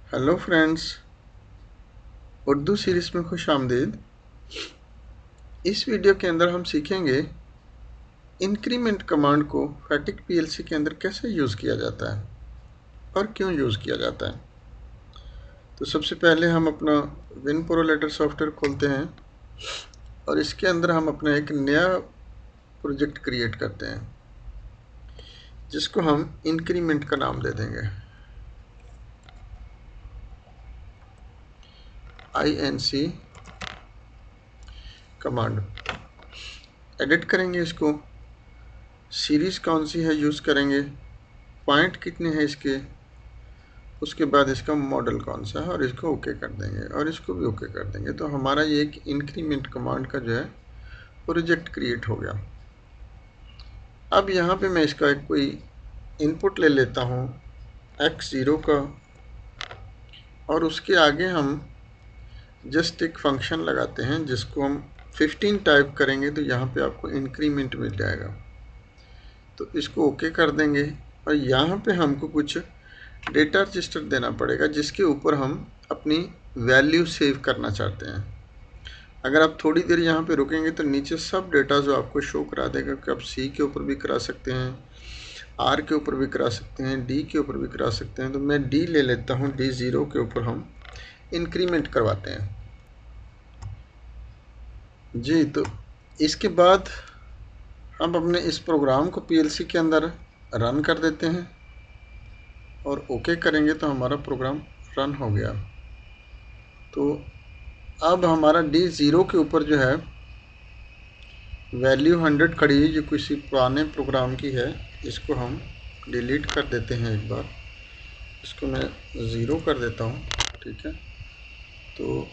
Hello friends, Urdu series में खुश आमदीद। इस वीडियो के अंदर हम सीखेंगे इंक्रीमेंट कमांड को फैटिक पीएलसी के अंदर कैसे यूज़ किया जाता है और क्यों यूज़ किया जाता है। तो सबसे पहले हम अपना WinProLabs सॉफ्टवेयर खोलते हैं और इसके अंदर हम अपना एक नया प्रोजेक्ट क्रिएट करते हैं जिसको हम इंक्रीमेंट का नाम दे देंगे। INC कमांड एडिट करेंगे। इसको सीरीज़ कौन सी है यूज़ करेंगे, पॉइंट कितने हैं इसके, उसके बाद इसका मॉडल कौन सा है और इसको ओके कर देंगे और इसको भी ओके कर देंगे। तो हमारा ये एक इंक्रीमेंट कमांड का जो है प्रोजेक्ट क्रिएट हो गया। अब यहाँ पे मैं इसका एक कोई इनपुट ले लेता हूँ x0 का और उसके आगे हम जस्ट एक फंक्शन लगाते हैं जिसको हम 15 टाइप करेंगे तो यहाँ पे आपको इंक्रीमेंट मिल जाएगा। तो इसको ओके कर देंगे और यहाँ पे हमको कुछ डेटा रजिस्टर देना पड़ेगा जिसके ऊपर हम अपनी वैल्यू सेव करना चाहते हैं। अगर आप थोड़ी देर यहाँ पे रुकेंगे तो नीचे सब डेटा जो आपको शो करा देगा कि आप C के ऊपर भी करा सकते हैं, R के ऊपर भी करा सकते हैं, D के ऊपर भी करा सकते हैं। तो मैं D ले लेता हूँ, D0 के ऊपर हम इंक्रीमेंट करवाते हैं जी। तो इसके बाद हम अपने इस प्रोग्राम को PLC के अंदर रन कर देते हैं और ओके करेंगे तो हमारा प्रोग्राम रन हो गया। तो अब हमारा D0 के ऊपर जो है वैल्यू 100 खड़ी है जो किसी पुराने प्रोग्राम की है। इसको हम डिलीट कर देते हैं। एक बार इसको मैं 0 कर देता हूँ, ठीक है। तो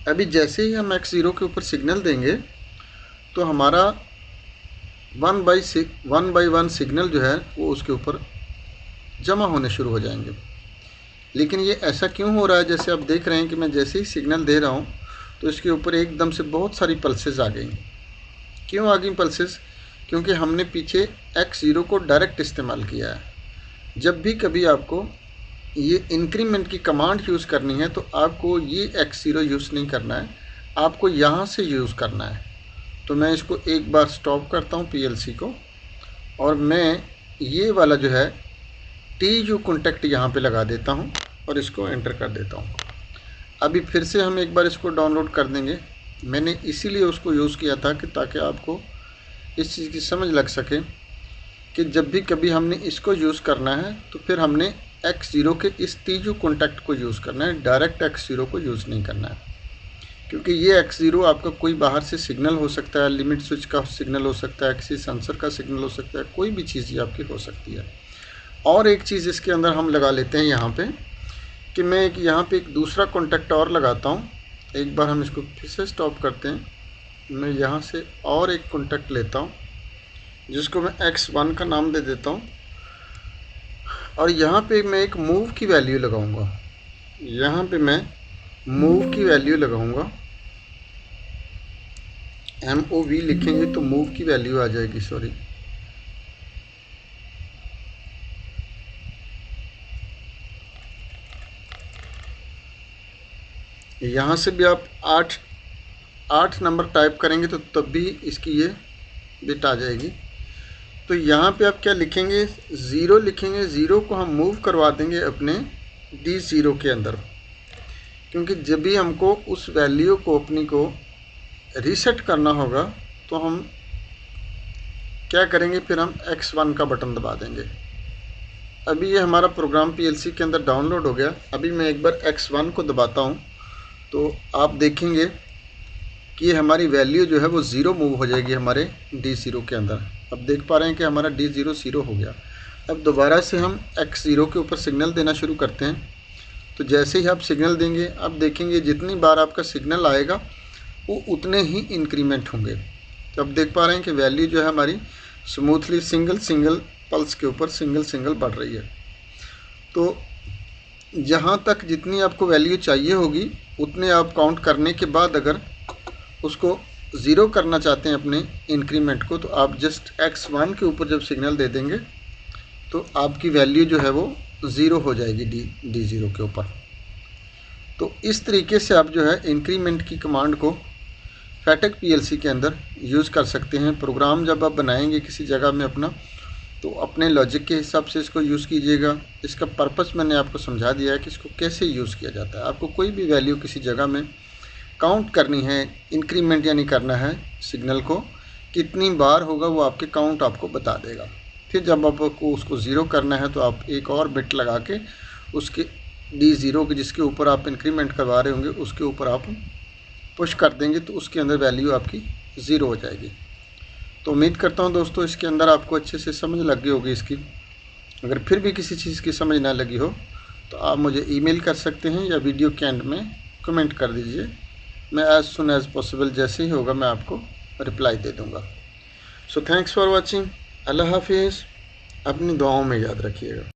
अभी जैसे ही हम x0 के ऊपर सिग्नल देंगे तो हमारा 1 बाई 1 सिग्नल जो है वो उसके ऊपर जमा होने शुरू हो जाएंगे। लेकिन ये ऐसा क्यों हो रहा है, जैसे आप देख रहे हैं कि मैं जैसे ही सिग्नल दे रहा हूँ तो इसके ऊपर एकदम से बहुत सारी पल्सेस आ गई। क्यों आ गई पल्सेस? क्योंकि हमने पीछे x0 को डायरेक्ट इस्तेमाल किया है। जब भी कभी आपको ये इंक्रीमेंट की कमांड यूज़ करनी है तो आपको ये x0 यूज़ नहीं करना है, आपको यहाँ से यूज़ करना है। तो मैं इसको एक बार स्टॉप करता हूँ PLC को और मैं ये वाला जो है TU कॉन्टैक्ट यहाँ पे लगा देता हूँ और इसको एंटर कर देता हूँ। अभी फिर से हम एक बार इसको डाउनलोड कर देंगे। मैंने इसीलिए उसको यूज़ किया था कि ताकि आपको इस चीज़ की समझ लग सके कि जब भी कभी हमने इसको यूज़ करना है तो फिर हमने x0 के इस TU कॉन्टैक्ट को यूज़ करना है, डायरेक्ट x0 को यूज़ नहीं करना है। क्योंकि ये x0 आपका कोई बाहर से सिग्नल हो सकता है, लिमिट स्विच का सिग्नल हो सकता है, किसी सेंसर का सिग्नल हो सकता है, कोई भी चीज़ ये आपकी हो सकती है। और एक चीज़ इसके अंदर हम लगा लेते हैं यहाँ पे कि मैं एक यहाँ पे एक दूसरा कॉन्टैक्ट और लगाता हूँ। एक बार हम इसको फिर से स्टॉप करते हैं। मैं यहाँ से और एक कॉन्टैक्ट लेता हूँ जिसको मैं x1 का नाम दे देता हूँ और यहाँ पे मैं एक मूव की वैल्यू लगाऊंगा। यहाँ पे मैं मूव की वैल्यू लगाऊंगा, MOV लिखेंगे तो मूव की वैल्यू आ जाएगी, सॉरी। यहाँ से भी आप 8 नंबर टाइप करेंगे तो तब भी इसकी ये बिट आ जाएगी। तो यहाँ पे आप क्या लिखेंगे, 0 लिखेंगे। 0 को हम मूव करवा देंगे अपने D0 के अंदर, क्योंकि जब भी हमको उस वैल्यू को अपनी को रीसेट करना होगा तो हम क्या करेंगे, फिर हम x1 का बटन दबा देंगे। अभी ये हमारा प्रोग्राम PLC के अंदर डाउनलोड हो गया। अभी मैं एक बार x1 को दबाता हूँ तो आप देखेंगे कि ये हमारी वैल्यू जो है वो 0 मूव हो जाएगी हमारे D0 के अंदर। अब देख पा रहे हैं कि हमारा D0 0 हो गया। अब दोबारा से हम x0 के ऊपर सिग्नल देना शुरू करते हैं। तो जैसे ही आप सिग्नल देंगे, अब देखेंगे जितनी बार आपका सिग्नल आएगा वो उतने ही इंक्रीमेंट होंगे। तो अब देख पा रहे हैं कि वैल्यू जो है हमारी स्मूथली सिंगल पल्स के ऊपर सिंगल बढ़ रही है। तो जहाँ तक जितनी आपको वैल्यू चाहिए होगी उतने आप काउंट करने के बाद अगर उसको 0 करना चाहते हैं अपने इंक्रीमेंट को, तो आप जस्ट x1 के ऊपर जब सिग्नल दे देंगे तो आपकी वैल्यू जो है वो ज़ीरो हो जाएगी डी ज़ीरो के ऊपर। तो इस तरीके से आप जो है इंक्रीमेंट की कमांड को फैटेक पीएलसी के अंदर यूज़ कर सकते हैं। प्रोग्राम जब आप बनाएंगे किसी जगह में अपना, तो अपने लॉजिक के हिसाब से इसको यूज़ कीजिएगा। इसका पर्पस मैंने आपको समझा दिया है कि इसको कैसे यूज़ किया जाता है। आपको कोई भी वैल्यू किसी जगह में काउंट करनी है, इंक्रीमेंट यानी करना है सिग्नल को, कितनी बार होगा वो आपके काउंट आपको बता देगा। फिर जब आपको उसको ज़ीरो करना है तो आप एक और बिट लगा के उसके D0 के जिसके ऊपर आप इंक्रीमेंट करवा रहे होंगे उसके ऊपर आप पुश कर देंगे, तो उसके अंदर वैल्यू आपकी ज़ीरो हो जाएगी। तो उम्मीद करता हूँ दोस्तों इसके अंदर आपको अच्छे से समझ लग गई होगी इसकी। अगर फिर भी किसी चीज़ की समझ ना लगी हो तो आप मुझे ईमेल कर सकते हैं या वीडियो के एंड में कमेंट कर दीजिए। मैं एज़ सुन एज़ पॉसिबल जैसे ही होगा मैं आपको रिप्लाई दे दूँगा। So thanks for watching. अल्लाह हाफिज़। अपनी दुआओं में याद रखिएगा।